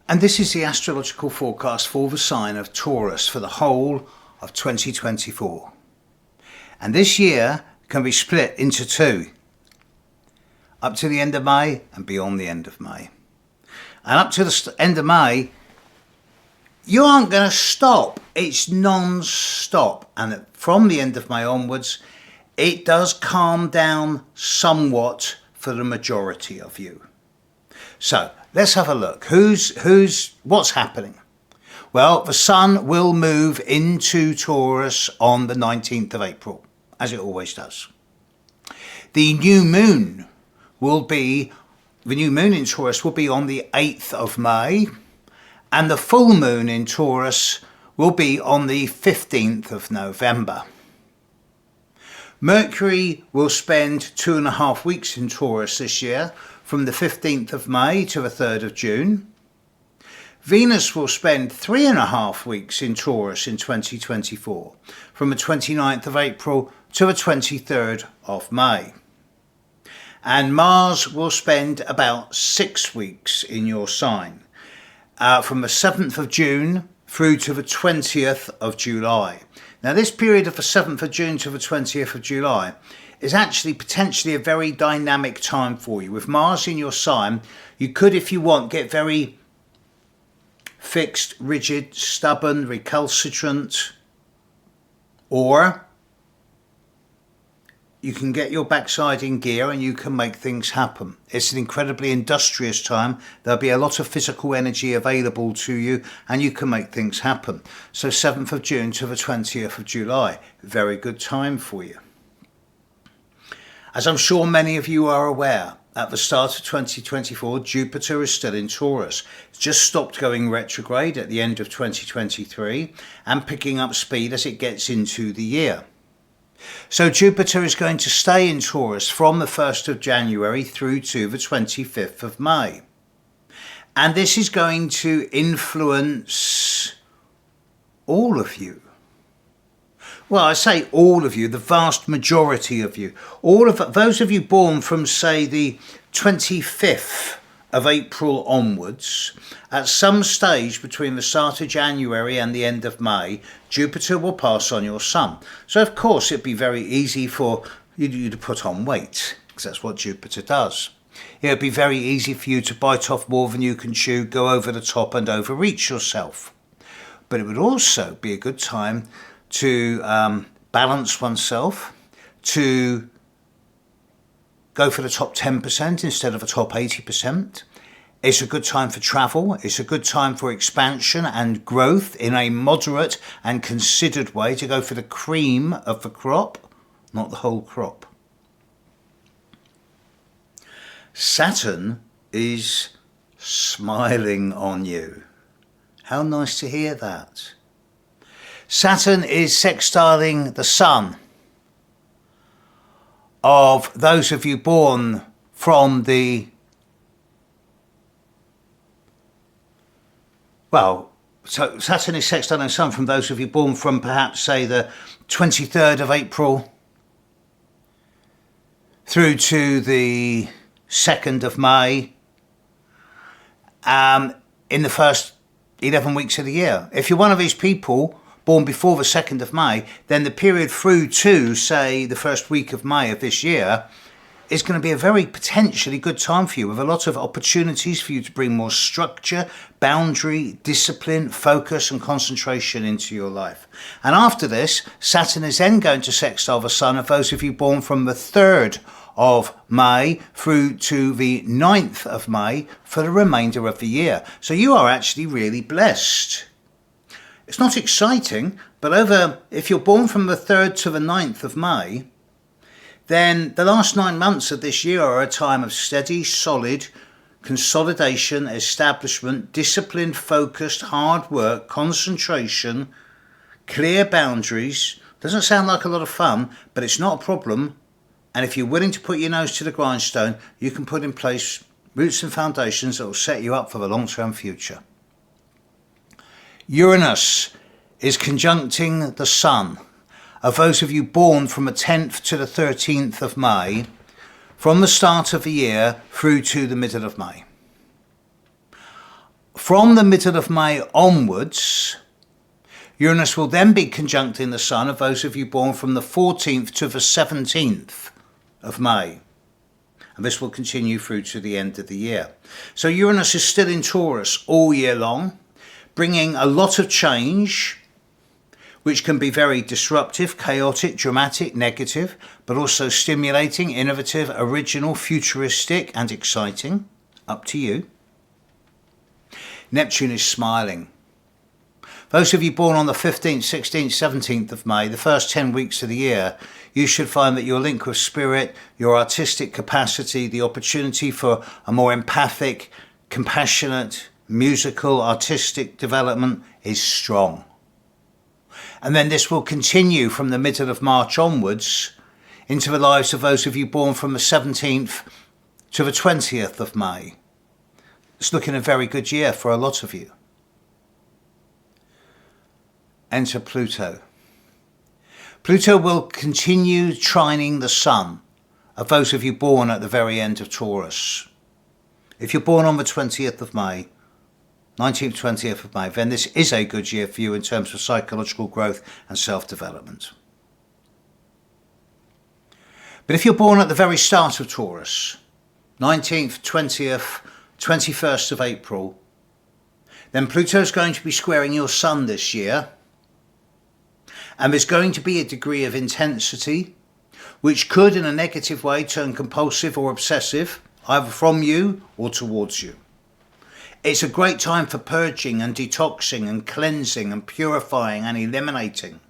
And this is the astrological forecast for the sign of Taurus for the whole of 2024. And this year can be split into two, up to the end of May and beyond the end of May. And up to the end of May, you aren't going to stop. It's non-stop. And from the end of May onwards, it does calm down somewhat for the majority of you. So let's have a look. What's happening? Well, the sun will move into Taurus on the 19th of April, as it always does. The new moon in Taurus will be on the 8th of May, and the full moon in Taurus will be on the 15th of November. Mercury will spend 2.5 weeks in Taurus this year, from the 15th of May to the 3rd of June. Venus will spend 3.5 weeks in Taurus in 2024, from the 29th of April to the 23rd of May. And Mars will spend about 6 weeks in your sign, from the 7th of June through to the 20th of July. Now, this period of the 7th of June to the 20th of July is actually potentially a very dynamic time for you. With Mars in your sign, you could, if you want, get very fixed, rigid, stubborn, recalcitrant, or you can get your backside in gear and you can make things happen. It's an incredibly industrious time. There'll be a lot of physical energy available to you and you can make things happen. So 7th of June to the 20th of July, very good time for you. As I'm sure many of you are aware, at the start of 2024, Jupiter is still in Taurus. It's just stopped going retrograde at the end of 2023 and picking up speed as it gets into the year. So Jupiter is going to stay in Taurus from the 1st of January through to the 25th of May. And this is going to influence all of you. Well, I say all of you, the vast majority of you. All of those of you born from, say, the 25th of April onwards, at some stage between the start of January and the end of May, Jupiter will pass on your sun. So, of course, it'd be very easy for you to put on weight, because that's what Jupiter does. It would be very easy for you to bite off more than you can chew, go over the top and overreach yourself. But it would also be a good time to balance oneself, to go for the top 10% instead of the top 80%. It's a good time for travel. It's a good time for expansion and growth in a moderate and considered way, to go for the cream of the crop, not the whole crop. Saturn is smiling on you. How nice to hear that. Saturn is sextiling the sun of those of you born from the, so Saturn is sextiling the sun from those of you born from perhaps, say, the 23rd of April through to the 2nd of May, in the first 11 weeks of the year. If you're one of these people born before the 2nd of May, then the period through to, say, the first week of May of this year is going to be a very potentially good time for you, with a lot of opportunities for you to bring more structure, boundary, discipline, focus and concentration into your life. And after this, Saturn is then going to sextile the sun of those of you born from the 3rd of May through to the 9th of May for the remainder of the year. So you are actually really blessed. It's not exciting, but if you're born from the 3rd to the 9th of May, then the last 9 months of this year are a time of steady, solid consolidation, establishment, disciplined, focused, hard work, concentration, clear boundaries. Doesn't sound like a lot of fun, but it's not a problem. And if you're willing to put your nose to the grindstone, you can put in place roots and foundations that will set you up for the long-term future. Uranus is conjuncting the sun of those of you born from the 10th to the 13th of May, from the start of the year through to the middle of May. From the middle of May onwards, Uranus will then be conjuncting the Sun of those of you born from the 14th to the 17th of May. And this will continue through to the end of the year. So Uranus is still in Taurus all year long, bringing a lot of change, which can be very disruptive, chaotic, dramatic, negative, but also stimulating, innovative, original, futuristic, and exciting. Up to you. Neptune is smiling. Those of you born on the 15th, 16th, 17th of May, the first 10 weeks of the year, you should find that your link with spirit, your artistic capacity, the opportunity for a more empathic, compassionate, musical, artistic development is strong. And then this will continue from the middle of March onwards into the lives of those of you born from the 17th to the 20th of May. It's looking a very good year for a lot of you. Enter Pluto. Pluto will continue trining the Sun of those of you born at the very end of Taurus. If you're born on the 20th of May, 19th, 20th of May, then this is a good year for you in terms of psychological growth and self-development. But if you're born at the very start of Taurus, 19th, 20th, 21st of April, then Pluto is going to be squaring your Sun this year. And there's going to be a degree of intensity, which could in a negative way turn compulsive or obsessive, either from you or towards you. It's a great time for purging and detoxing and cleansing and purifying and eliminating.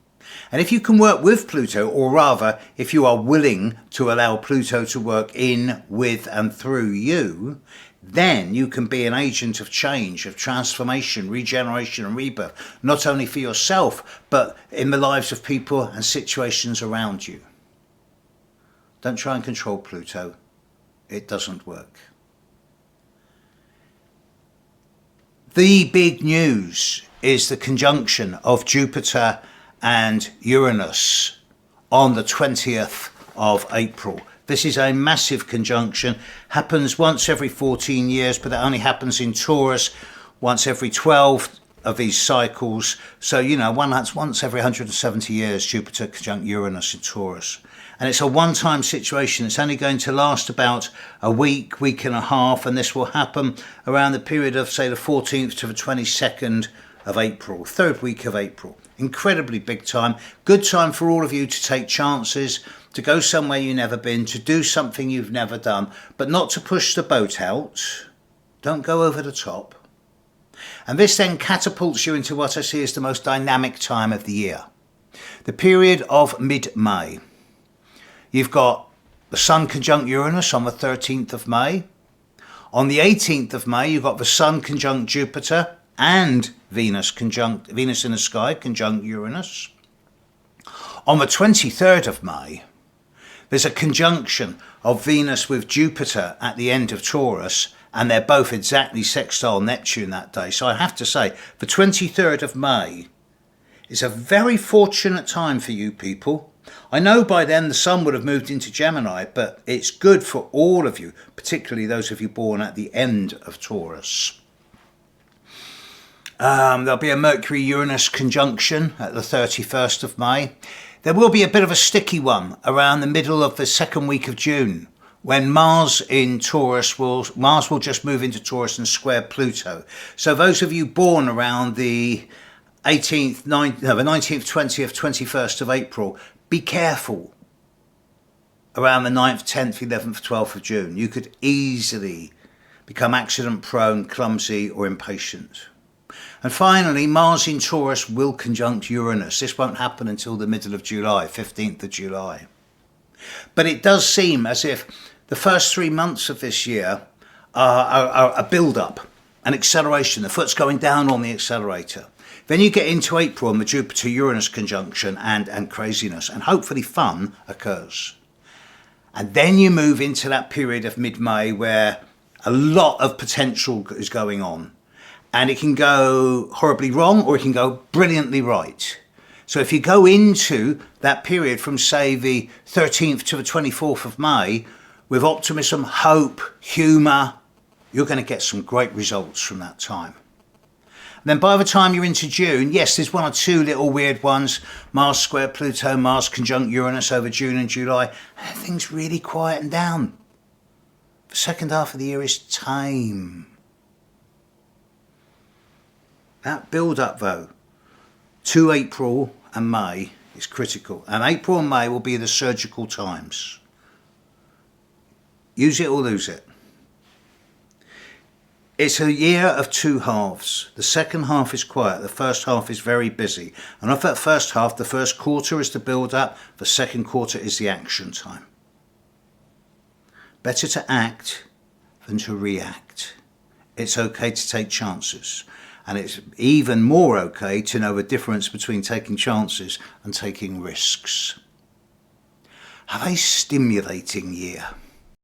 And if you can work with Pluto, or rather, if you are willing to allow Pluto to work in, with and through you, then you can be an agent of change, of transformation, regeneration and rebirth, not only for yourself, but in the lives of people and situations around you. Don't try and control Pluto. It doesn't work. The big news is the conjunction of Jupiter and Uranus on the 20th of April. This is a massive conjunction, happens once every 14 years, but it only happens in Taurus once every 12 of these cycles. So, that's once every 170 years, Jupiter conjunct Uranus in Taurus. And it's a one-time situation. It's only going to last about a week, week and a half, and this will happen around the period of, say, the 14th to the 22nd of April, third week of April. Incredibly big time. Good time for all of you to take chances, to go somewhere you've never been, to do something you've never done, but not to push the boat out. Don't go over the top. And this then catapults you into what I see as the most dynamic time of the year. The period of mid-May. You've got the Sun conjunct Uranus on the 13th of May. On the 18th of May, you've got the Sun conjunct Jupiter and Venus in the sky conjunct Uranus. On the 23rd of May, there's a conjunction of Venus with Jupiter at the end of Taurus, and they're both exactly sextile Neptune that day. So I have to say, the 23rd of May is a very fortunate time for you people. I know by then the Sun would have moved into Gemini, but it's good for all of you, particularly those of you born at the end of Taurus. There'll be a Mercury-Uranus conjunction at the 31st of May. There will be a bit of a sticky one around the middle of the second week of June, when Mars will just move into Taurus and square Pluto. So those of you born around the 19th, 20th, 21st of April, be careful around the 9th, 10th, 11th, 12th of June. You could easily become accident prone, clumsy or impatient. And finally, Mars in Taurus will conjunct Uranus. This won't happen until the middle of July, 15th of July. But it does seem as if the first 3 months of this year are a build-up, an acceleration. The foot's going down on the accelerator. Then you get into April and the Jupiter-Uranus conjunction and craziness, and hopefully fun occurs. And then you move into that period of mid-May where a lot of potential is going on. And it can go horribly wrong or it can go brilliantly right. So if you go into that period from, say, the 13th to the 24th of May with optimism, hope, humour, you're going to get some great results from that time. Then by the time you're into June, yes, there's one or two little weird ones. Mars square Pluto, Mars conjunct Uranus over June and July. And things really quieten down. The second half of the year is tame. That build-up, though, to April and May is critical. And April and May will be the surgical times. Use it or lose it. It's a year of two halves. The second half is quiet. The first half is very busy. And of that first half, the first quarter is the build-up. The second quarter is the action time. Better to act than to react. It's okay to take chances. And it's even more okay to know the difference between taking chances and taking risks. Have a stimulating year.